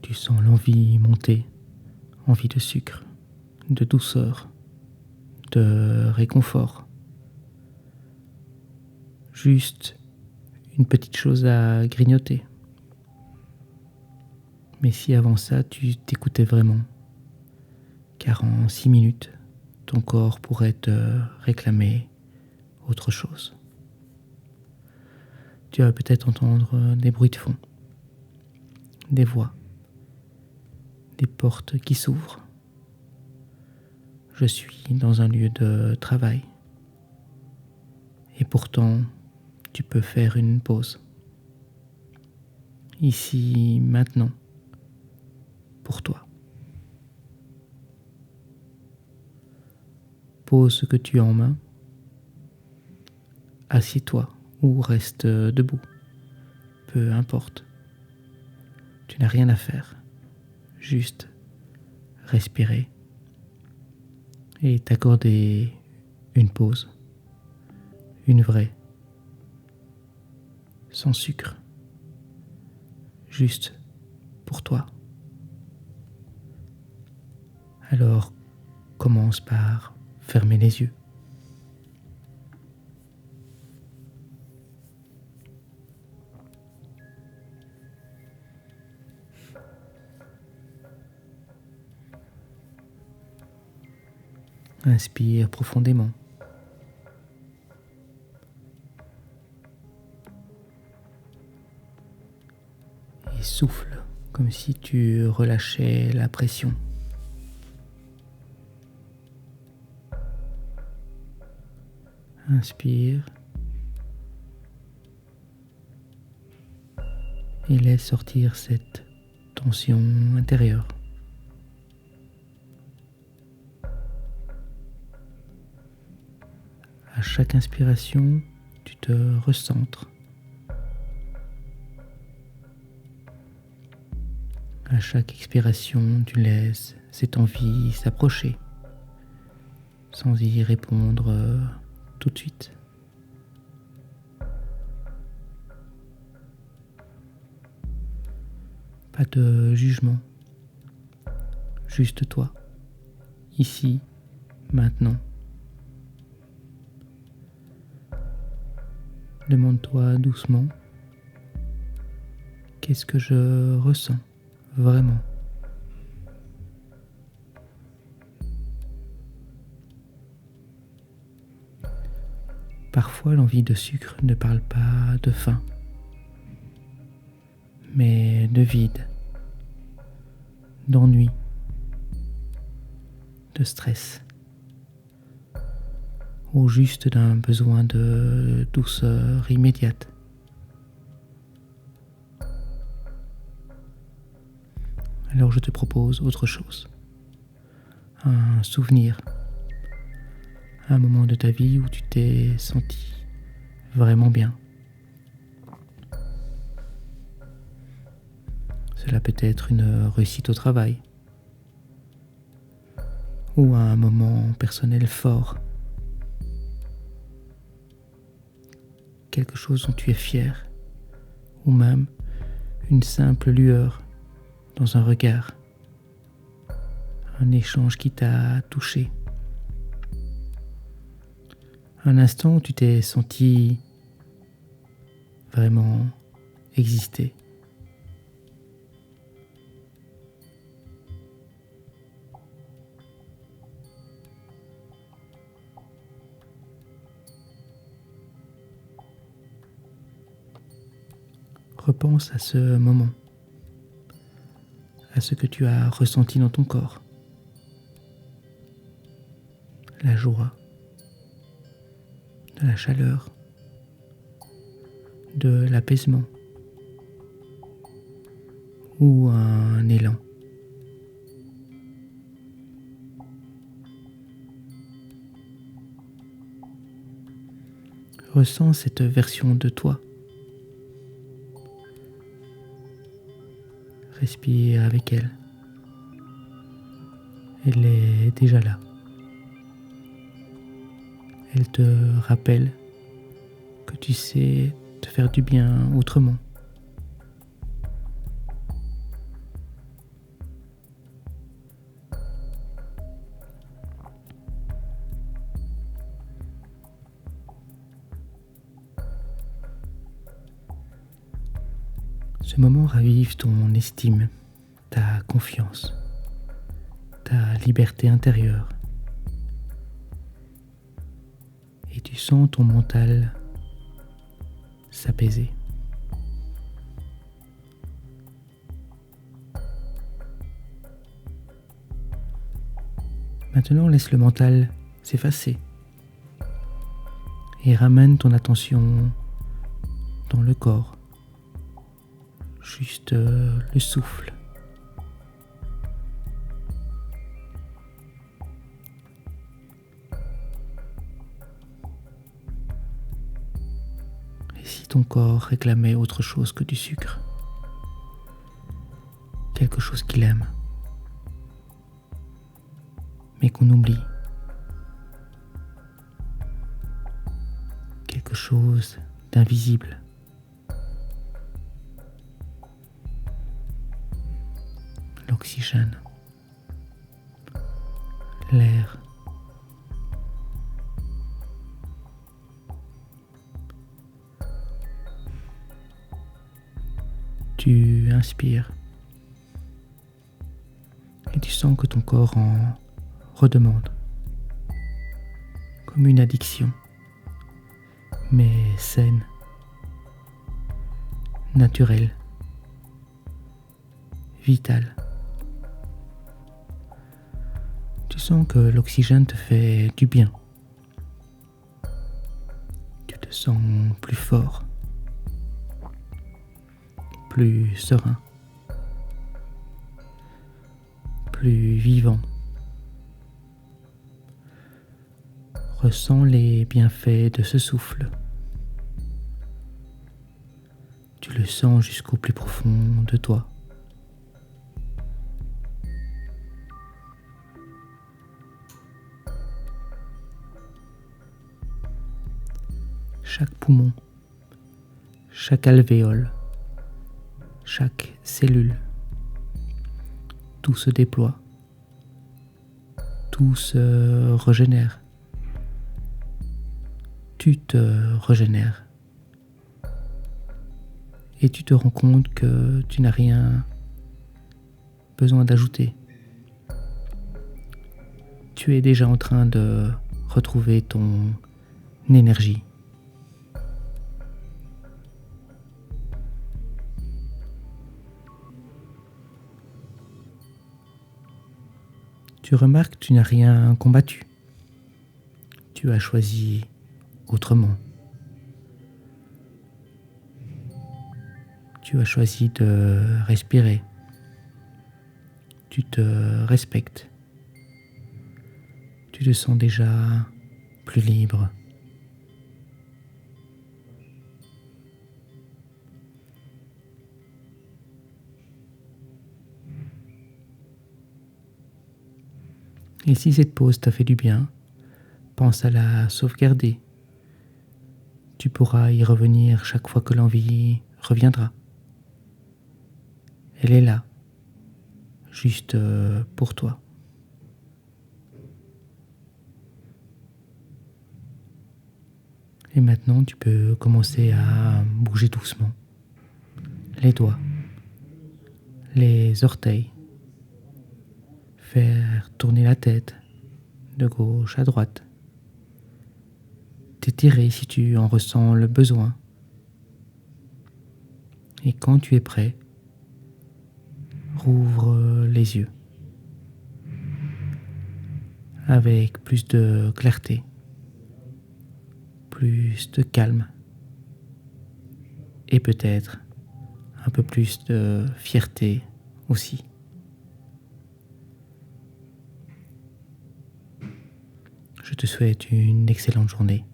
Tu sens l'envie monter, envie de sucre, de douceur, de réconfort. Juste une petite chose à grignoter. Mais si avant ça, tu t'écoutais vraiment, car en 6 minutes, ton corps pourrait te réclamer autre chose. Tu vas peut-être entendre des bruits de fond, des voix, des portes qui s'ouvrent. Je suis dans un lieu de travail. Et pourtant, tu peux faire une pause. Ici, maintenant, pour toi. Pose ce que tu as en main. Assieds-toi ou reste debout. Peu importe. Tu n'as rien à faire. Juste respirer et t'accorder une pause. Une vraie. Sans sucre. Juste pour toi. Alors, commence par fermer les yeux. Inspire profondément. Et souffle comme si tu relâchais la pression. Inspire. Et laisse sortir cette tension intérieure. À chaque inspiration, tu te recentres. À chaque expiration, tu laisses cette envie s'approcher, sans y répondre tout de suite. Pas de jugement, juste toi, ici, maintenant. Demande-toi doucement, qu'est-ce que je ressens vraiment ? Parfois, l'envie de sucre ne parle pas de faim, mais de vide, d'ennui, de stress, ou juste d'un besoin de douceur immédiate. Alors je te propose autre chose, un souvenir, un moment de ta vie où tu t'es senti vraiment bien. Cela peut être une réussite au travail ou un moment personnel fort. Quelque chose dont tu es fier ou même une simple lueur dans un regard, un échange qui t'a touché, un instant où tu t'es senti vraiment exister. Repense à ce moment, à ce que tu as ressenti dans ton corps. La joie, de la chaleur, de l'apaisement ou un élan. Ressens cette version de toi. Respire avec elle. Elle est déjà là. Elle te rappelle que tu sais te faire du bien autrement. Ce moment ravive ton estime, ta confiance, ta liberté intérieure. Et tu sens ton mental s'apaiser. Maintenant, laisse le mental s'effacer et ramène ton attention dans le corps, juste le souffle. Et si ton corps réclamait autre chose que du sucre, quelque chose qu'il aime, mais qu'on oublie, quelque chose d'invisible, l'oxygène, l'air, tu inspires et tu sens que ton corps en redemande, comme une addiction, mais saine, naturelle, vitale. Tu sens que l'oxygène te fait du bien. Tu te sens plus fort, plus serein, plus vivant. Ressens les bienfaits de ce souffle. Tu le sens jusqu'au plus profond de toi. Chaque poumon, chaque alvéole, chaque cellule, tout se déploie, tout se régénère. Tu te régénères et tu te rends compte que tu n'as rien besoin d'ajouter. Tu es déjà en train de retrouver ton énergie. Tu remarques que tu n'as rien combattu. Tu as choisi autrement. Tu as choisi de respirer. Tu te respectes. Tu te sens déjà plus libre. Et si cette pause t'a fait du bien, pense à la sauvegarder. Tu pourras y revenir chaque fois que l'envie reviendra. Elle est là, juste pour toi. Et maintenant, tu peux commencer à bouger doucement les doigts, les orteils, faire tourner la tête de gauche à droite, t'étirer si tu en ressens le besoin. Et quand tu es prêt, rouvre les yeux avec plus de clarté, plus de calme et peut-être un peu plus de fierté aussi. Je te souhaite une excellente journée.